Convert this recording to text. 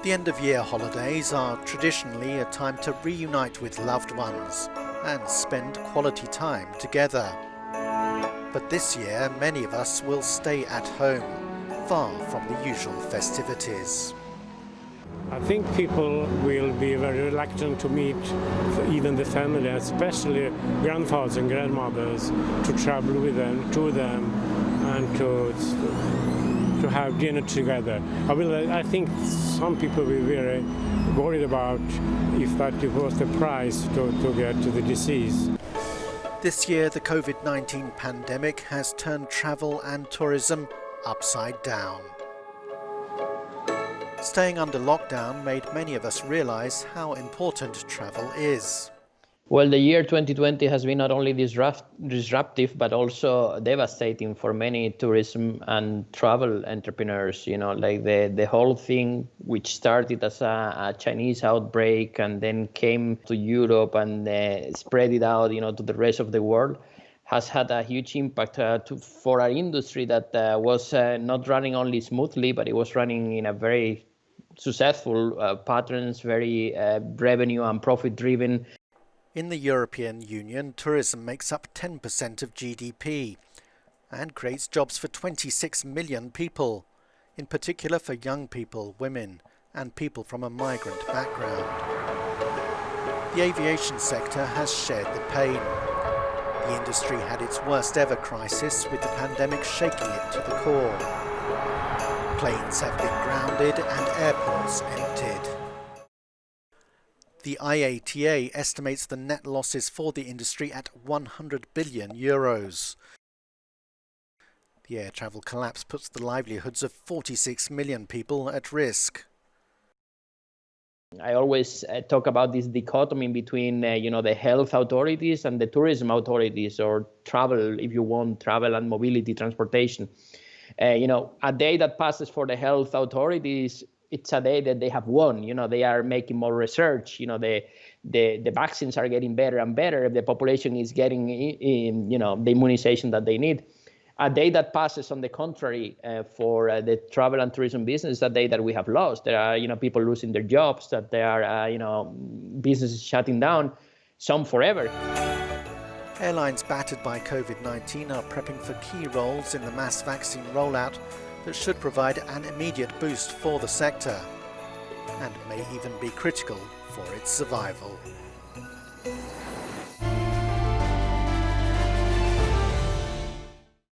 The end-of-year holidays are traditionally a time to reunite with loved ones and spend quality time together. But this year, many of us will stay at home, far from the usual festivities. I think people will be very reluctant to meet even the family, especially grandfathers and grandmothers, to travel with them, to them, and to have dinner together. I think some people will be very worried about if that was the price to get to the disease. This year, the COVID-19 pandemic has turned travel and tourism upside down. Staying under lockdown made many of us realise how important travel is. Well, the year 2020 has been not only disruptive, but also devastating for many tourism and travel entrepreneurs. You know, like the whole thing, which started as a Chinese outbreak and then came to Europe and spread it out, to the rest of the world, has had a huge impact for our industry that was not running only smoothly, but it was running in a very successful patterns, very revenue and profit driven. In the European Union, tourism makes up 10% of GDP and creates jobs for 26 million people, in particular for young people, women and people from a migrant background. The aviation sector has shared the pain. The industry had its worst ever crisis, with the pandemic shaking it to the core. Planes have been grounded and airports emptied. The IATA estimates the net losses for the industry at €100 billion. The air travel collapse puts the livelihoods of 46 million people at risk. I always talk about this dichotomy between, the health authorities and the tourism authorities, or travel, if you want, travel and mobility, transportation. A day that passes for the health authorities, it's a day that they have won. They are making more research. The vaccines are getting better and better. The population is getting, the immunization that they need. A day that passes, on the contrary, for the travel and tourism business, a day that we have lost. There are, people losing their jobs, that there are, businesses shutting down, some forever. Airlines battered by COVID-19 are prepping for key roles in the mass vaccine rollout that should provide an immediate boost for the sector and may even be critical for its survival.